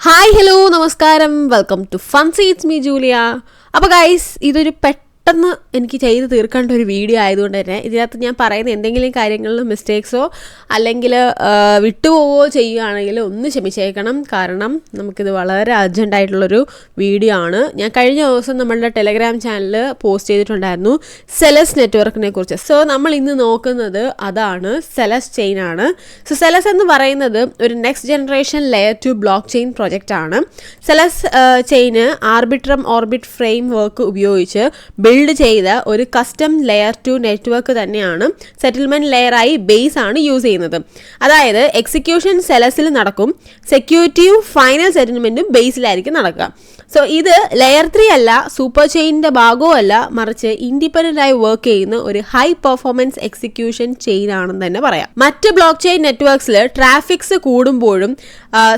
Hi hello നമസ്കാരം welcome to Funsy it's me Julia. അപ്പോൾ guys ഇതൊരു പെട്ടെന്ന് എനിക്ക് ചെയ്ത് തീർക്കേണ്ട ഒരു വീഡിയോ ആയതുകൊണ്ട് തന്നെ ഇതിനകത്ത് ഞാൻ പറയുന്ന എന്തെങ്കിലും കാര്യങ്ങളിൽ മിസ്റ്റേക്സോ അല്ലെങ്കിൽ വിട്ടുപോവുകയോ ചെയ്യുകയാണെങ്കിൽ ഒന്ന് ക്ഷമിച്ചേക്കണം. കാരണം നമുക്കിത് വളരെ അർജൻറ്റായിട്ടുള്ളൊരു വീഡിയോ ആണ്. ഞാൻ കഴിഞ്ഞ ദിവസം നമ്മളുടെ ടെലഗ്രാം ചാനലിൽ പോസ്റ്റ് ചെയ്തിട്ടുണ്ടായിരുന്നു സെലസ് നെറ്റ്വർക്കിനെ കുറിച്ച്. സോ നമ്മൾ ഇന്ന് നോക്കുന്നത് അതാണ്, സെലസ് ചെയിൻ ആണ്. സോ സെലസ് എന്ന് പറയുന്നത് ഒരു next generation layer 2 blockchain project ആണ്. സെലസ് ചെയിന് ആർബിട്രം ഓർബിറ്റ് ഫ്രെയിം വർക്ക് ഉപയോഗിച്ച് ബിൽഡ് ചെയ്ത ഒരു കസ്റ്റം ലെയർ 2 നെറ്റ്വർക്ക് തന്നെയാണ്. സെറ്റിൽമെൻറ്റ് ലെയറായി ബേസ് ആണ് യൂസ് ചെയ്യുന്നത്. അതായത് എക്സിക്യൂഷൻ സെലസിൽ നടക്കും, സെക്യൂരിറ്റിയും ഫൈനൽ സെറ്റിൽമെൻറ്റും ബേസിലായിരിക്കും നടക്കുക. സോ ഇത് ലെയർ 3 അല്ല, സൂപ്പർ ചെയിനിൻ്റെ ഭാഗവും അല്ല, മറിച്ച് ഇൻഡിപെൻഡൻ്റ് ആയി വർക്ക് ചെയ്യുന്ന ഒരു ഹൈ പെർഫോമൻസ് എക്സിക്യൂഷൻ ചെയിൻ ആണെന്ന് തന്നെ പറയാം. മറ്റ് ബ്ലോക്ക് ചെയിൻ നെറ്റ്വർക്ക്സിൽ ട്രാഫിക്സ് കൂടുമ്പോഴും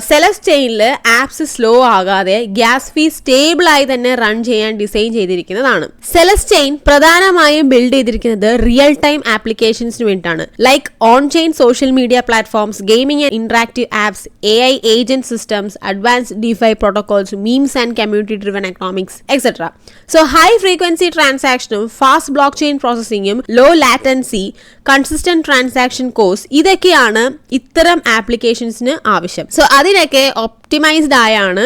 സെലസ് ചെയിനിൽ ആപ്സ് സ്ലോ ആകാതെ ഗ്യാസ് ഫീ സ്റ്റേബിളായി തന്നെ റൺ ചെയ്യാൻ ഡിസൈൻ ചെയ്തിരിക്കുന്നതാണ്. സെലസ് ചെയിൻ പ്രധാനമായും ബിൽഡ് ചെയ്തിരിക്കുന്നത് റിയൽ ടൈം ആപ്ലിക്കേഷൻസിന് വേണ്ടിയിട്ടാണ്. Like on chain social media platforms, gaming and interactive apps, AI agent systems, advanced DeFi protocols, memes and community driven economics etc. So high frequency transaction, fast blockchain processing, low latency, consistent transaction cost ഇതൊക്കെയാണ് ഇത്തരം ആപ്ലിക്കേഷൻസിന് ആവശ്യം. So അതിനൊക്കെ optimised ആയാണ്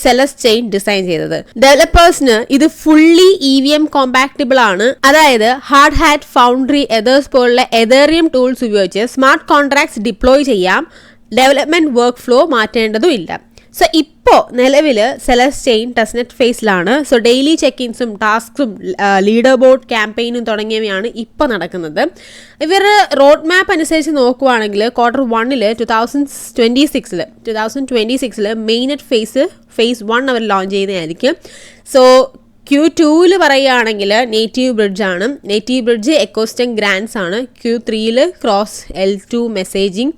zealous chain design ചെയ്തത്. ഡെവലപ്പേഴ്സിന് ഇത് fully EVM compactable ആണ്. അതായത് hard hat, foundry, ethers പോലുള്ള എതേറിയം ടൂൾസ് ഉപയോഗിച്ച് സ്മാർട്ട് കോൺട്രാക്ട്സ് ഡിപ്ലോയ് ചെയ്യാം. ഡെവലപ്മെന്റ് വർക്ക് ഫ്ലോ മാറ്റേണ്ടതും ഇല്ല. സോ ഇപ്പോൾ നിലവിൽ സെലസ് ചെയിൻ ടെസ്റ്റ്നെറ്റ് ഫേസിലാണ്. സോ ഡെയിലി ചെക്കിൻസും ടാസ്ക്സും ലീഡർ ബോർഡ് ക്യാമ്പയിനും തുടങ്ങിയവയാണ് ഇപ്പോൾ നടക്കുന്നത്. ഇവരുടെ റോഡ് മാപ്പ് അനുസരിച്ച് നോക്കുവാണെങ്കിൽ Q1 2026 മെയിൻനെറ്റ് ഫേസ് 1 അവർ ലോഞ്ച് ചെയ്യുന്നതായിരിക്കും. സോ Q2 പറയുകയാണെങ്കിൽ നേറ്റീവ് ബ്രിഡ്ജ് ആണ്. നേറ്റീവ് ബ്രിഡ്ജ് എക്കോസ്റ്റം ഗ്രാൻഡ്സ് ആണ്. Q3 cross L2 messaging,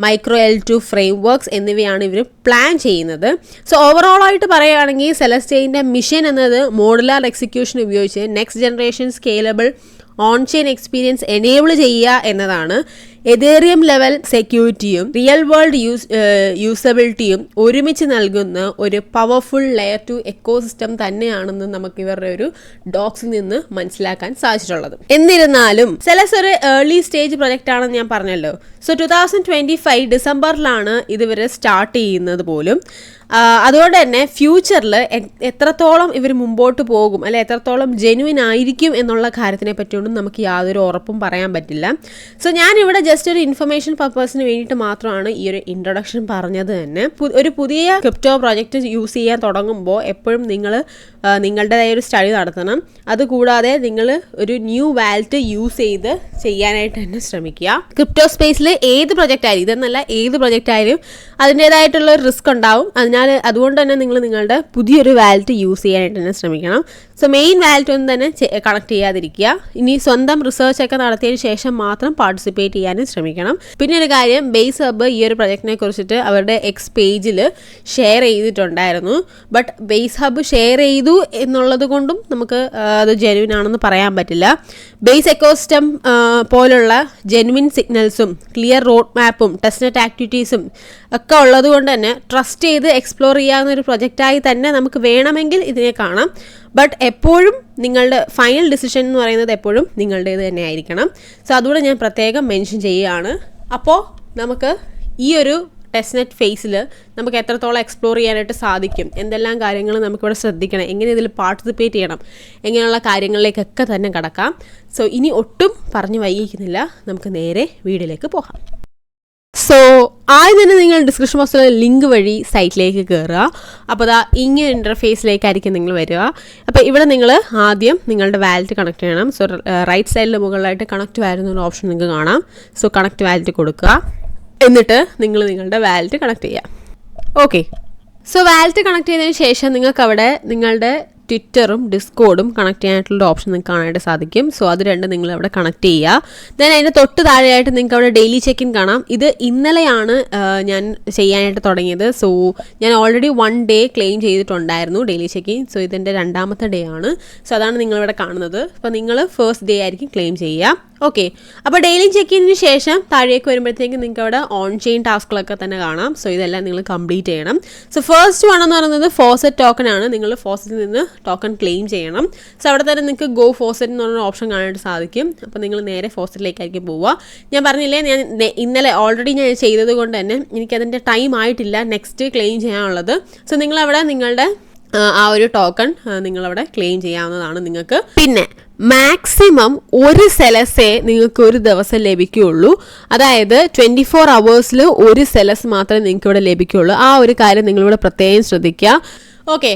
micro L2 frame works എന്നിവയാണ് ഇവർ പ്ലാൻ ചെയ്യുന്നത്. സോ ഓവറോൾ ആയിട്ട് പറയുകയാണെങ്കിൽ സെലസ് ചെയിൻ്റെ മിഷൻ എന്നത് മോഡുലാർ എക്സിക്യൂഷൻ ഉപയോഗിച്ച് next generation scalable on chain experience enable ചെയ്യുക എന്നതാണ്. എതേറിയം ലെവൽ സെക്യൂരിറ്റിയും റിയൽ വേൾഡ് യൂസബിലിറ്റിയും ഒരുമിച്ച് നൽകുന്ന ഒരു പവർഫുൾ ലെയർ 2 എക്കോസിസ്റ്റം തന്നെയാണെന്ന് നമുക്ക് ഇവരുടെ ഒരു ഡോക്സിൽ നിന്ന് മനസ്സിലാക്കാൻ സാധിച്ചിട്ടുള്ളത്. എന്നിരുന്നാലും സെലസ് ഒരു ഏർലി സ്റ്റേജ് പ്രൊജക്റ്റ് ആണെന്ന് ഞാൻ പറഞ്ഞല്ലോ. സോ 2025 ഡിസംബറിലാണ് ഇതുവരെ സ്റ്റാർട്ട് ചെയ്യുന്നത് പോലും. അതുകൊണ്ട് തന്നെ ഫ്യൂച്ചറിൽ എത്രത്തോളം ഇവർ മുമ്പോട്ട് പോകും അല്ലെ എത്രത്തോളം ജെനുവിൻ ആയിരിക്കും എന്നുള്ള കാര്യത്തിനെ പറ്റിയൊന്നും നമുക്ക് യാതൊരു ഉറപ്പും പറയാൻ പറ്റില്ല. സോ ഞാനിവിടെ ജസ്റ്റ് ഒരു ഇൻഫർമേഷൻ പർപ്പസിന് വേണ്ടിയിട്ട് മാത്രമാണ് ഈ ഒരു ഇൻട്രൊഡക്ഷൻ പറഞ്ഞത് തന്നെ. ഒരു പുതിയ ക്രിപ്റ്റോ പ്രോജക്റ്റ് യൂസ് ചെയ്യാൻ തുടങ്ങുമ്പോൾ എപ്പോഴും നിങ്ങൾ നിങ്ങളുടേതായ ഒരു സ്റ്റഡി നടത്തണം. അതുകൂടാതെ നിങ്ങൾ ഒരു ന്യൂ വാലറ്റ് യൂസ് ചെയ്ത് ചെയ്യാനായിട്ട് തന്നെ ശ്രമിക്കുക. ക്രിപ്റ്റോ സ്പേസിൽ ഏത് പ്രൊജക്റ്റ് ആയാലും, ഇതെന്നല്ല ഏത് പ്രൊജക്റ്റ് ആയാലും അതിൻ്റേതായിട്ടുള്ള ഒരു റിസ്ക് ഉണ്ടാവും. അതുകൊണ്ട് തന്നെ നിങ്ങൾ നിങ്ങളുടെ പുതിയൊരു വാലറ്റ് യൂസ് ചെയ്യാനായിട്ട് തന്നെ ശ്രമിക്കണം. സോ മെയിൻ വാലറ്റ് ഒന്നും തന്നെ കണക്ട് ചെയ്യാതിരിക്കുക. ഇനി സ്വന്തം റിസർച്ച് ഒക്കെ നടത്തിയതിന് ശേഷം മാത്രം പാർട്ടിസിപ്പേറ്റ് ചെയ്യാനും ശ്രമിക്കണം. പിന്നെ ഒരു കാര്യം, ബേസ് ഹബ്ബ് ഈ ഒരു പ്രൊജക്റ്റിനെ കുറിച്ചിട്ട് അവരുടെ എക്സ് പേജിൽ ഷെയർ ചെയ്തിട്ടുണ്ടായിരുന്നു. ബട്ട് ബേസ് ഹബ്ബ് ഷെയർ ചെയ്തു എന്നുള്ളത് കൊണ്ടും നമുക്ക് അത് ജെനുവിൻ ആണെന്ന് പറയാൻ പറ്റില്ല. ബേസ് എക്കോസിസ്റ്റം പോലുള്ള ജെനുവിൻ സിഗ്നൽസും ക്ലിയർ റോഡ് മാപ്പും ടെസ്റ്റ്നെറ്റ് ആക്ടിവിറ്റീസും ഒക്കെ ഉള്ളത് കൊണ്ട് തന്നെ ട്രസ്റ്റ് ചെയ്ത് എക്സ്പ്ലോർ ചെയ്യാവുന്ന ഒരു പ്രൊജക്റ്റായി തന്നെ നമുക്ക് വേണമെങ്കിൽ ഇതിനെ കാണാം. ബട്ട് എപ്പോഴും നിങ്ങളുടെ ഫൈനൽ ഡിസിഷൻ എന്ന് പറയുന്നത് എപ്പോഴും നിങ്ങളുടേത് തന്നെ ആയിരിക്കണം. സോ അതുകൂടെ ഞാൻ പ്രത്യേകം മെൻഷൻ ചെയ്യുകയാണ്. അപ്പോൾ നമുക്ക് ഈ ഒരു ടെസ്റ്റ്നെറ്റ് ഫേസിൽ നമുക്ക് എത്രത്തോളം എക്സ്പ്ലോർ ചെയ്യാനായിട്ട് സാധിക്കും, എന്തെല്ലാം കാര്യങ്ങൾ നമുക്കിവിടെ ശ്രദ്ധിക്കണം, എങ്ങനെ ഇതിൽ പാർട്ടിസിപ്പേറ്റ് ചെയ്യണം, എങ്ങനെയുള്ള കാര്യങ്ങളിലേക്കൊക്കെ തന്നെ കടക്കാം. സോ ഇനി ഒട്ടും പറഞ്ഞു വൈകിക്കുന്നില്ല, നമുക്ക് നേരെ വീഡിയോയിലേക്ക് പോകാം. സോ ആദ്യം തന്നെ നിങ്ങൾ ഡിസ്ക്രിപ്ഷൻ ബോക്സിലെ ലിങ്ക് വഴി സൈറ്റിലേക്ക് കയറുക. അപ്പോൾ ഇങ്ങനെ ഇൻ്റർഫേസിലേക്കായിരിക്കും നിങ്ങൾ വരിക. അപ്പോൾ ഇവിടെ നിങ്ങൾ ആദ്യം നിങ്ങളുടെ വാലറ്റ് കണക്ട് ചെയ്യണം. സോ റൈറ്റ് സൈഡിൽ മുകളിലായിട്ട് കണക്ട് വാലറ്റ് എന്നൊരു ഓപ്ഷൻ നിങ്ങൾക്ക് കാണാം. സോ കണക്ട് വാലറ്റ് കൊടുക്കുക. എന്നിട്ട് നിങ്ങൾ നിങ്ങളുടെ വാലറ്റ് കണക്ട് ചെയ്യുക. ഓക്കെ, സോ വാലറ്റ് കണക്ട് ചെയ്തതിന് ശേഷം നിങ്ങൾക്ക് അവിടെ നിങ്ങളുടെ ട്വിറ്ററും ഡിസ്കോഡും കണക്ട് ചെയ്യാനായിട്ടുള്ള ഓപ്ഷൻ നിങ്ങൾക്ക് കാണാനായിട്ട് സാധിക്കും. സോ അത് രണ്ടും നിങ്ങൾ അവിടെ കണക്ട് ചെയ്യുക. ദെൻ അതിൻ്റെ തൊട്ട് താഴെയായിട്ട് നിങ്ങൾക്ക് അവിടെ ഡെയിലി ചെക്കിൻ കാണാം. ഇത് ഇന്നലെയാണ് ഞാൻ ചെയ്യാനായിട്ട് തുടങ്ങിയത്. സോ ഞാൻ ഓൾറെഡി 1 ഡേ ക്ലെയിം ചെയ്തിട്ടുണ്ടായിരുന്നു ഡെയിലി ചെക്കിൻ. സോ ഇതിൻ്റെ 2ാമത്തെ ഡേ ആണ്. സോ അതാണ് നിങ്ങളിവിടെ കാണുന്നത്. അപ്പോൾ നിങ്ങൾ ഫസ്റ്റ് ഡേ ആയിരിക്കും ക്ലെയിം ചെയ്യുക. ഓക്കെ, അപ്പോൾ ഡെയിലി ചെക്ക് ചെയ്യുന്നതിന് ശേഷം താഴേക്ക് വരുമ്പോഴത്തേക്കും നിങ്ങൾക്ക് അവിടെ ഓൺ ചെയിൻ ടാസ്കുകളൊക്കെ തന്നെ കാണാം. സോ ഇതെല്ലാം നിങ്ങൾ കംപ്ലീറ്റ് ചെയ്യണം. സോ ഫസ്റ്റ് വൺ എന്ന് പറയുന്നത് ഫോസറ്റ് ടോക്കൺ ആണ്. നിങ്ങൾ ഫോസറ്റിൽ നിന്ന് ടോക്കൺ ക്ലെയിം ചെയ്യണം. സോ അവിടെ തന്നെ നിങ്ങൾക്ക് ഗോ ഫോസറ്റ് എന്ന് പറഞ്ഞ ഓപ്ഷൻ കാണാനായിട്ട് സാധിക്കും. അപ്പോൾ നിങ്ങൾ നേരെ ഫോസറ്റിലേക്കായിരിക്കും പോവുക. ഞാൻ പറഞ്ഞില്ലേ, ഞാൻ ഇന്നലെ ഓൾറെഡി ഞാൻ ചെയ്തത് കൊണ്ട് തന്നെ എനിക്കതിൻ്റെ ടൈം ആയിട്ടില്ല നെക്സ്റ്റ് ക്ലെയിം ചെയ്യാനുള്ളത്. സോ നിങ്ങളവിടെ നിങ്ങളുടെ ആ ഒരു ടോക്കൺ നിങ്ങളവിടെ ക്ലെയിം ചെയ്യാവുന്നതാണ് നിങ്ങൾക്ക്. പിന്നെ മാക്സിമം ഒരു സെലസേ നിങ്ങൾക്ക് ഒരു ദിവസം ലഭിക്കുകയുള്ളൂ. അതായത് 24 hours ഒരു സെലസ് മാത്രമേ നിങ്ങൾക്ക് ഇവിടെ ലഭിക്കുകയുള്ളൂ. ആ ഒരു കാര്യം നിങ്ങളിവിടെ പ്രത്യേകം ശ്രദ്ധിക്കുക. ഓക്കെ,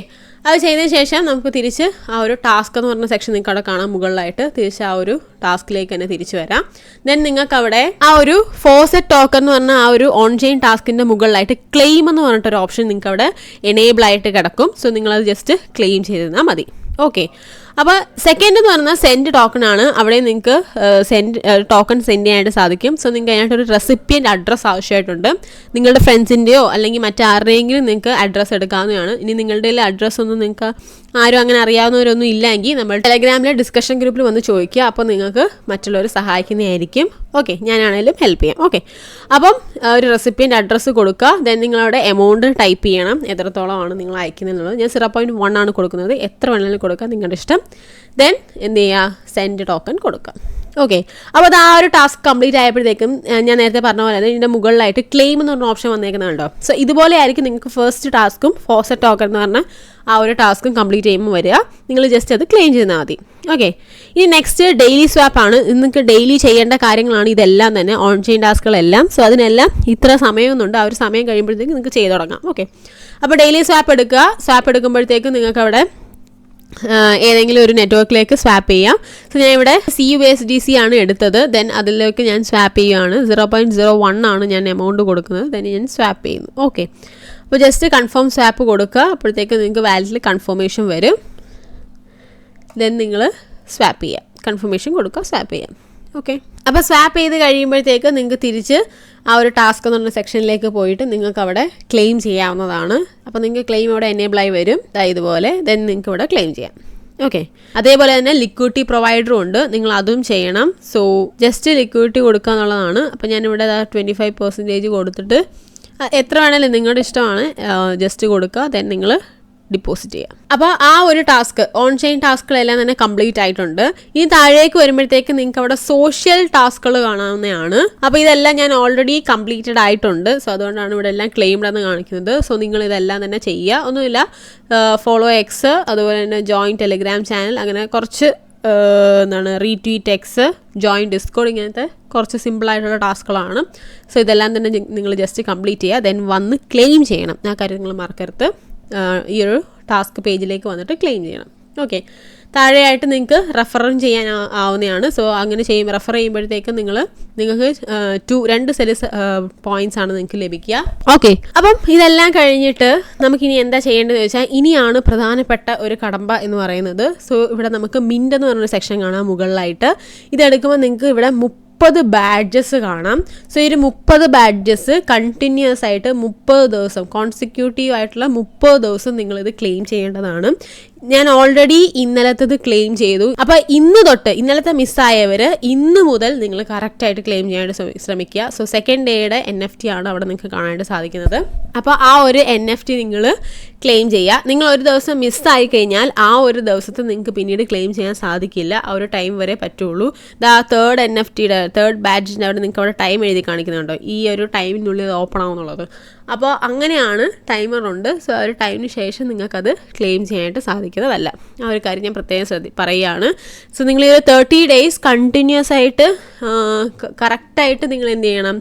അത് ചെയ്തതിന് ശേഷം നമുക്ക് തിരിച്ച് ആ ഒരു ടാസ്ക് എന്ന് പറഞ്ഞ സെക്ഷൻ നിങ്ങൾക്ക് അവിടെ കാണാം മുകളിലായിട്ട്. തിരിച്ച് ആ ഒരു ടാസ്കിലേക്ക് തന്നെ തിരിച്ചു വരാം. ദെൻ നിങ്ങൾക്ക് അവിടെ ആ ഒരു ഫോസറ്റ് ടോക്കൺ എന്ന് പറഞ്ഞ ആ ഒരു ഓൺ ചെയിൻ ടാസ്കിൻ്റെ മുകളിലായിട്ട് ക്ലെയിം എന്ന് പറഞ്ഞിട്ടൊരു ഓപ്ഷൻ നിങ്ങൾക്ക് അവിടെ എനേബിൾ ആയിട്ട് കിടക്കും. സോ നിങ്ങളത് ജസ്റ്റ് ക്ലെയിം ചെയ്തിരുന്നാൽ മതി. ഓക്കെ, അപ്പോൾ സെക്കൻഡ് എന്ന് പറഞ്ഞാൽ സെൻഡ് ടോക്കൺ ആണ്. അവിടെ നിങ്ങൾക്ക് ടോക്കൺ സെൻഡ് ചെയ്യാനായിട്ട് സാധിക്കും. സോ നിങ്ങൾക്ക് അതിനായിട്ടൊരു റെസിപ്പിയൻ്റ് അഡ്രസ്സ് ആവശ്യമായിട്ടുണ്ട്. നിങ്ങളുടെ ഫ്രണ്ട്സിൻ്റെയോ അല്ലെങ്കിൽ മറ്റാരുടെയെങ്കിലും നിങ്ങൾക്ക് അഡ്രസ്സ് എടുക്കാവുന്നതാണ്. ഇനി നിങ്ങളുടെ അഡ്രസ്സ് ഒന്നും നിങ്ങൾക്ക് ആരും അങ്ങനെ അറിയാവുന്നവരൊന്നും ഇല്ലെങ്കിൽ നമ്മൾ ടെലഗ്രാമിലെ ഡിസ്കഷൻ ഗ്രൂപ്പിൽ വന്ന് ചോദിക്കുക. അപ്പോൾ നിങ്ങൾക്ക് മറ്റുള്ളവർ സഹായിക്കുന്നതായിരിക്കും. ഓക്കെ, ഞാനാണെങ്കിലും ഹെൽപ്പ് ചെയ്യാം. ഓക്കെ, അപ്പം ഒരു റെസിപ്പിയൻ്റ് അഡ്രസ്സ് കൊടുക്കുക. ദെൻ നിങ്ങളവിടെ എമൗണ്ട് ടൈപ്പ് ചെയ്യണം, എത്രത്തോളമാണ് നിങ്ങൾ അയക്കുന്നുള്ളത്. ഞാൻ 0.1 ആണ് കൊടുക്കുന്നത്. എത്ര വേണമെങ്കിലും കൊടുക്കുക, നിങ്ങളുടെ ഇഷ്ടം. ദെൻ എന്ത് ചെയ്യുക, സെൻഡ് ടോക്കൺ കൊടുക്കുക. ഓക്കെ, അപ്പോൾ അത് ആ ഒരു ടാസ്ക് കംപ്ലീറ്റ് ആയപ്പോഴത്തേക്കും ഞാൻ നേരത്തെ പറഞ്ഞ പോലെ ഇതിൻ്റെ മുകളിലായിട്ട് ക്ലെയിം എന്ന് പറഞ്ഞ ഓപ്ഷൻ വന്നേക്കുന്നുണ്ടോ. സോ ഇതുപോലെ ആയിരിക്കും നിങ്ങൾക്ക് ഫസ്റ്റ് ടാസ്കും ഫോസറ്റ് ടോക്കൺ എന്ന് പറഞ്ഞ ആ ഒരു ടാസ്കും കംപ്ലീറ്റ് ചെയ്യുമ്പോൾ വരിക. നിങ്ങൾ ജസ്റ്റ് അത് ക്ലെയിം ചെയ്താൽ മതി. ഓക്കെ, ഇനി നെക്സ്റ്റ് ഡെയിലി സ്വാപ്പ് ആണ്. നിങ്ങൾക്ക് ഡെയിലി ചെയ്യേണ്ട കാര്യങ്ങളാണ് ഇതെല്ലാം തന്നെ, ഓൺ ചെയിൻ ടാസ്കുകളെല്ലാം. സോ അതിനെല്ലാം ഇത്ര സമയമൊന്നുണ്ട്. ആ ഒരു സമയം കഴിയുമ്പോഴത്തേക്കും നിങ്ങൾക്ക് ചെയ്ത് തുടങ്ങാം. ഓക്കെ, അപ്പോൾ ഡെയിലി സ്വാപ്പ് എടുക്കുക. സ്വാപ്പ് എടുക്കുമ്പോഴത്തേക്കും നിങ്ങൾക്ക് അവിടെ ഏതെങ്കിലും ഒരു നെറ്റ്വർക്കിലേക്ക് സ്വാപ്പ് ചെയ്യാം. സോ ഞാൻ ഇവിടെ CUSDC ആണ് എടുത്തത്. ദെൻ അതിലേക്ക് ഞാൻ സ്വാപ്പ് ചെയ്യുകയാണ്. 0.01 ആണ് ഞാൻ എമൗണ്ട് കൊടുക്കുന്നത്. ദെൻ ഞാൻ സ്വാപ്പ് ചെയ്യുന്നു. ഓക്കെ, അപ്പോൾ ജസ്റ്റ് കൺഫേം സ്വാപ്പ് കൊടുക്കുക. അപ്പോഴത്തേക്ക് നിങ്ങൾക്ക് വാലറ്റിൽ കൺഫർമേഷൻ വരും. ദെൻ നിങ്ങൾ സ്വാപ്പ് ചെയ്യുക, കൺഫർമേഷൻ കൊടുക്കുക, സ്വാപ്പ് ചെയ്യാം. ഓക്കെ, അപ്പോൾ സ്വാപ്പ് ചെയ്ത് കഴിയുമ്പോഴത്തേക്ക് നിങ്ങൾക്ക് തിരിച്ച് ആ ഒരു ടാസ്ക് എന്ന് പറഞ്ഞ സെക്ഷനിലേക്ക് പോയിട്ട് നിങ്ങൾക്ക് അവിടെ ക്ലെയിം ചെയ്യാവുന്നതാണ്. അപ്പോൾ നിങ്ങൾക്ക് ക്ലെയിം അവിടെ എനേബിളായി വരും ഇതുപോലെ. ദെൻ നിങ്ങൾക്ക് ഇവിടെ ക്ലെയിം ചെയ്യാം. ഓക്കെ, അതേപോലെ തന്നെ ലിക്വിഡിറ്റി പ്രൊവൈഡറും ഉണ്ട്, നിങ്ങൾ അതും ചെയ്യണം. സോ ജസ്റ്റ് ലിക്വിഡിറ്റി കൊടുക്കുക എന്നുള്ളതാണ്. അപ്പോൾ ഞാനിവിടെ 25% കൊടുത്തിട്ട് എത്ര വേണമെങ്കിലും നിങ്ങളുടെ ഇഷ്ടമാണ്, ജസ്റ്റ് കൊടുക്കുക. ദെൻ നിങ്ങൾ ഡിപ്പോസിറ്റ് ചെയ്യാം. അപ്പോൾ ആ ഒരു ടാസ്ക്, ഓൺ ചെയിൻ ടാസ്കുകളെല്ലാം തന്നെ കംപ്ലീറ്റ് ആയിട്ടുണ്ട്. ഇനി താഴേക്ക് വരുമ്പോഴത്തേക്ക് നിങ്ങൾക്ക് അവിടെ സോഷ്യൽ ടാസ്കുകൾ കാണാവുന്നതാണ്. അപ്പോൾ ഇതെല്ലാം ഞാൻ ഓൾറെഡി കംപ്ലീറ്റഡ് ആയിട്ടുണ്ട്. സോ അതുകൊണ്ടാണ് ഇവിടെ എല്ലാം ക്ലെയിംഡ് എന്ന് കാണിക്കുന്നത്. സോ നിങ്ങൾ ഇതെല്ലാം തന്നെ ചെയ്യുക. ഒന്നുമില്ല, ഫോളോ എക്സ്, അതുപോലെ തന്നെ ജോയിൻ ടെലിഗ്രാം ചാനൽ, അങ്ങനെ കുറച്ച് റീട്വീറ്റ് എക്സ്, ജോയിൻ ഡിസ്കോഡ്, ഇങ്ങനത്തെ കുറച്ച് സിമ്പിളായിട്ടുള്ള ടാസ്കുകളാണ്. സോ ഇതെല്ലാം തന്നെ നിങ്ങൾ ജസ്റ്റ് കംപ്ലീറ്റ് ചെയ്യുക. ദെൻ വന്ന് ക്ലെയിം ചെയ്യണം. ആ കാര്യം നിങ്ങൾ മറക്കരുത്. ഈ ഒരു ടാസ്ക് പേജിലേക്ക് വന്നിട്ട് ക്ലെയിം ചെയ്യണം. ഓക്കെ, താഴെയായിട്ട് നിങ്ങൾക്ക് റെഫറും ചെയ്യാൻ ആവുന്നതാണ്. സോ അങ്ങനെ റെഫർ ചെയ്യുമ്പോഴത്തേക്കും നിങ്ങൾക്ക് 2 സെൽസ് പോയിന്റ്സ് ആണ് നിങ്ങൾക്ക് ലഭിക്കുക. ഓക്കെ, അപ്പം ഇതെല്ലാം കഴിഞ്ഞിട്ട് നമുക്കിനി എന്താ ചെയ്യേണ്ടതെന്ന് ചോദിച്ചാൽ, ഇനിയാണ് പ്രധാനപ്പെട്ട ഒരു കടമ്പ എന്ന് പറയുന്നത്. സോ ഇവിടെ നമുക്ക് മിൻറ്റ് എന്ന് പറഞ്ഞൊരു സെക്ഷൻ കാണാം മുകളിലായിട്ട്. ഇതെടുക്കുമ്പോൾ നിങ്ങൾക്ക് ഇവിടെ 30 ബാഡ്ജസ് കാണാം. സോ ഈ 30 ബാഡ്ജസ് കണ്ടിന്യൂസ് ആയിട്ട് 30 ദിവസം കോൺസിക്യൂട്ടീവ് ആയിട്ടുള്ള 30 ദിവസം നിങ്ങളിത് ക്ലെയിം ചെയ്യേണ്ടതാണ്. ഞാൻ ഓൾറെഡി ഇന്നലത്തത് ക്ലെയിം ചെയ്തു. അപ്പോൾ ഇന്ന് തൊട്ട്, ഇന്നലത്തെ മിസ്സായവർ ഇന്ന് മുതൽ നിങ്ങൾ കറക്റ്റായിട്ട് ക്ലെയിം ചെയ്യാനായിട്ട് ശ്രമിക്കുക. സോ സെക്കൻഡ് ഡേയുടെ NFT ആണ് അവിടെ നിങ്ങൾക്ക് കാണാനായിട്ട് സാധിക്കുന്നത്. അപ്പോൾ ആ ഒരു NFT നിങ്ങൾ ക്ലെയിം ചെയ്യുക. നിങ്ങൾ ഒരു ദിവസം മിസ്സായി കഴിഞ്ഞാൽ ആ ഒരു ദിവസത്തെ നിങ്ങൾക്ക് പിന്നീട് ക്ലെയിം ചെയ്യാൻ സാധിക്കില്ല. ആ ഒരു ടൈം വരെ പറ്റുള്ളൂ. തേർഡ് NFTയുടെ തേർഡ് ബാഡ്ജിൻ്റെ അവിടെ നിങ്ങൾക്ക് അവിടെ ടൈം എഴുതി കാണിക്കുന്നുണ്ടോ, ഈ ഒരു ടൈമിനുള്ളിൽ ഓപ്പൺ ആവുന്നുള്ളത്. അപ്പോൾ അങ്ങനെയാണ്, ടൈമറുണ്ട്. സോ ആ ഒരു ടൈമിന് ശേഷം നിങ്ങൾക്കത് ക്ലെയിം ചെയ്യാനായിട്ട് സാധിക്കുന്നതല്ല. ആ ഒരു കാര്യം ഞാൻ പ്രത്യേകം പറയുകയാണ്. സോ നിങ്ങൾ ഈ ഒരു 30 days കണ്ടിന്യൂസ് ആയിട്ട് കറക്റ്റായിട്ട് നിങ്ങൾ എന്ത് ചെയ്യണം,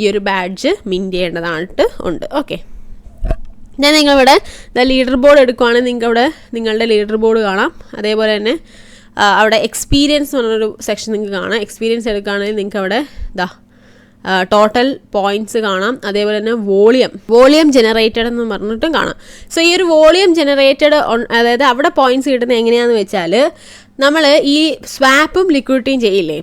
ഈ ഒരു ബാഡ്ജ് മിൻറ്റ് ചെയ്യേണ്ടതായിട്ട് ഉണ്ട്. ഓക്കെ, ഞാൻ നിങ്ങളിവിടെ ലീഡർ ബോർഡ് എടുക്കുവാണെങ്കിൽ നിങ്ങൾക്ക് അവിടെ നിങ്ങളുടെ ലീഡർ ബോർഡ് കാണാം. അതേപോലെ തന്നെ അവിടെ എക്സ്പീരിയൻസ് എന്ന് പറഞ്ഞൊരു സെക്ഷൻ നിങ്ങൾക്ക് കാണാം. എക്സ്പീരിയൻസ് എടുക്കുകയാണെങ്കിൽ നിങ്ങൾക്ക് അവിടെ ടോട്ടൽ പോയിൻറ്റ്സ് കാണാം. അതേപോലെ തന്നെ വോളിയം ജനറേറ്റഡ് എന്ന് പറഞ്ഞിട്ടും കാണാം. സോ ഈ ഒരു വോളിയം ജനറേറ്റഡ്, അതായത് അവിടെ പോയിൻറ്റ്സ് കിട്ടുന്നത് എങ്ങനെയാണെന്ന് വെച്ചാൽ, നമ്മൾ ഈ സ്വാപ്പും ലിക്വിഡിറ്റിയും ചെയ്യില്ലേ,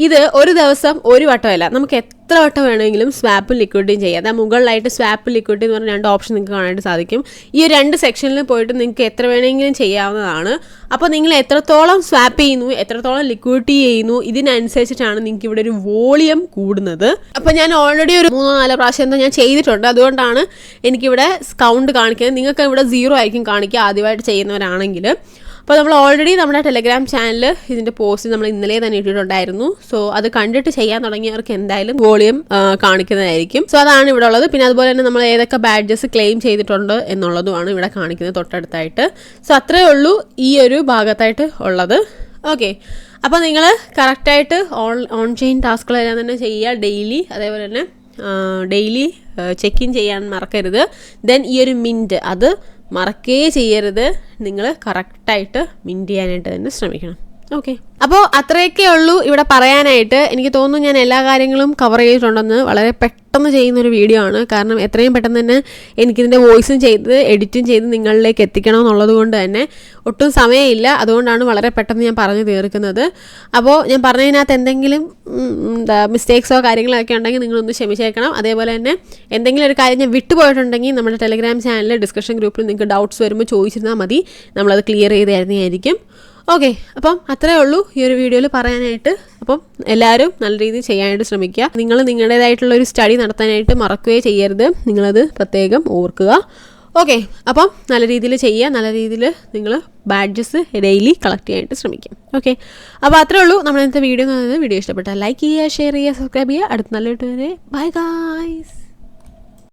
ഇത് ഒരു ദിവസം ഒരു വട്ടമല്ല, നമുക്ക് എത്ര എത്ര വട്ടം വേണമെങ്കിലും സ്വാപ്പും ലിക്വിഡിറ്റിയും ചെയ്യാം. അതായത് മുകളിലായിട്ട് സ്വാപ്പ് ലിക്വിഡിറ്റി എന്ന് പറഞ്ഞ 2 ഓപ്ഷൻ നിങ്ങൾക്ക് കാണാനായിട്ട് സാധിക്കും. ഈ 2 സെക്ഷനിൽ പോയിട്ട് നിങ്ങൾക്ക് എത്ര വേണമെങ്കിലും ചെയ്യാവുന്നതാണ്. അപ്പോൾ നിങ്ങൾ എത്രത്തോളം സ്വാപ്പ് ചെയ്യുന്നു, എത്രത്തോളം ലിക്വിഡിറ്റി ചെയ്യുന്നു, ഇതിനനുസരിച്ചിട്ടാണ് നിങ്ങൾക്ക് ഇവിടെ ഒരു വോളിയം കൂടുന്നത്. അപ്പോൾ ഞാൻ ഓൾറെഡി ഒരു 3-4 പ്രാവശ്യം എന്താ ഞാൻ ചെയ്തിട്ടുണ്ട്. അതുകൊണ്ടാണ് എനിക്കിവിടെ കൗണ്ട് കാണിക്കുന്നത്. നിങ്ങൾക്ക് ഇവിടെ 0 ആയിരിക്കും കാണിക്കുക ആദ്യമായിട്ട് ചെയ്യുന്നവരാണെങ്കിൽ. അപ്പോൾ നമ്മൾ ഓൾറെഡി നമ്മുടെ ടെലഗ്രാം ചാനൽ ഇതിൻ്റെ പോസ്റ്റ് നമ്മൾ ഇന്നലെ തന്നെ ഇട്ടിട്ടുണ്ടായിരുന്നു. സോ അത് കണ്ടിട്ട് ചെയ്യാൻ തുടങ്ങിയവർക്ക് എന്തായാലും വോളിയം കാണിക്കുന്നതായിരിക്കും. സോ അതാണ് ഇവിടെ ഉള്ളത്. പിന്നെ അതുപോലെ തന്നെ നമ്മൾ ഏതൊക്കെ ബാഡ്ജസ് ക്ലെയിം ചെയ്തിട്ടുണ്ട് എന്നുള്ളതുമാണ് ഇവിടെ കാണിക്കുന്നത് തൊട്ടടുത്തായിട്ട്. സോ അത്രയേ ഉള്ളൂ ഈ ഒരു ഭാഗത്തായിട്ട് ഉള്ളത്. ഓക്കെ, അപ്പോൾ നിങ്ങൾ കറക്റ്റായിട്ട് ഓൺ ചെയിൻ ടാസ്കുകളെല്ലാം തന്നെ ചെയ്യുക ഡെയിലി. അതേപോലെ തന്നെ ഡെയിലി ചെക്ക് ഇൻ ചെയ്യാൻ മറക്കരുത്. ദെൻ ഈ ഒരു മിൻറ്റ് അത് മറക്കേ ചെയ്യരുത്. നിങ്ങൾ കറക്റ്റായിട്ട് മിൻറ്റ് ചെയ്യാനായിട്ട് തന്നെ ശ്രമിക്കണം. ഓക്കെ, അപ്പോൾ അത്രയൊക്കെ ഉള്ളൂ ഇവിടെ പറയാനായിട്ട്. എനിക്ക് തോന്നുന്നു ഞാൻ എല്ലാ കാര്യങ്ങളും കവർ ചെയ്തിട്ടുണ്ടെന്ന്. വളരെ പെട്ടെന്ന് ചെയ്യുന്നൊരു വീഡിയോ ആണ്. കാരണം എത്രയും പെട്ടെന്ന് തന്നെ എനിക്കിതിൻ്റെ വോയിസും ചെയ്ത് എഡിറ്റും ചെയ്ത് നിങ്ങളിലേക്ക് എത്തിക്കണം എന്നുള്ളത് കൊണ്ട് തന്നെ ഒട്ടും സമയമില്ല. അതുകൊണ്ടാണ് വളരെ പെട്ടെന്ന് ഞാൻ പറഞ്ഞു തീർക്കുന്നത്. അപ്പോൾ ഞാൻ പറഞ്ഞതിനകത്ത് എന്തെങ്കിലും മിസ്റ്റേക്സോ കാര്യങ്ങളൊക്കെ ഉണ്ടെങ്കിൽ നിങ്ങളൊന്ന് ക്ഷമിച്ചേക്കണം. അതേപോലെ തന്നെ എന്തെങ്കിലും ഒരു കാര്യം ഞാൻ വിട്ടുപോയിട്ടുണ്ടെങ്കിൽ നമ്മുടെ ടെലഗ്രാം ചാനലിൽ ഡിസ്കഷൻ ഗ്രൂപ്പിൽ നിങ്ങൾക്ക് ഡൗട്ട്സ് വരുമ്പോൾ ചോദിച്ചിരുന്നാൽ മതി. നമ്മളത് ക്ലിയർ ചെയ്ത് തരുന്നതായിരിക്കും. ഓക്കെ, അപ്പം അത്രയേ ഉള്ളൂ ഈ ഒരു വീഡിയോയിൽ പറയാനായിട്ട്. അപ്പം എല്ലാവരും നല്ല രീതിയിൽ ചെയ്യാനായിട്ട് ശ്രമിക്കുക. നിങ്ങൾ നിങ്ങളുടേതായിട്ടുള്ളൊരു സ്റ്റഡി നടത്താനായിട്ട് മറക്കുകയോ ചെയ്യരുത്. നിങ്ങളത് പ്രത്യേകം ഓർക്കുക. ഓക്കെ, അപ്പം നല്ല രീതിയിൽ ചെയ്യുക. നല്ല രീതിയിൽ നിങ്ങൾ ബാഡ്ജസ് ഡെയിലി കളക്ട് ചെയ്യാനായിട്ട് ശ്രമിക്കുക. ഓക്കെ, അപ്പോൾ അത്രയേ ഉള്ളൂ നമ്മുടെ ഇന്നത്തെ വീഡിയോ. വീഡിയോ ഇഷ്ടപ്പെട്ടാൽ ലൈക്ക് ചെയ്യുക, ഷെയർ ചെയ്യുക, സബ്സ്ക്രൈബ് ചെയ്യുക. അടുത്ത നല്ല വീഡിയോ വരെ ബൈ ഗായ്സ്.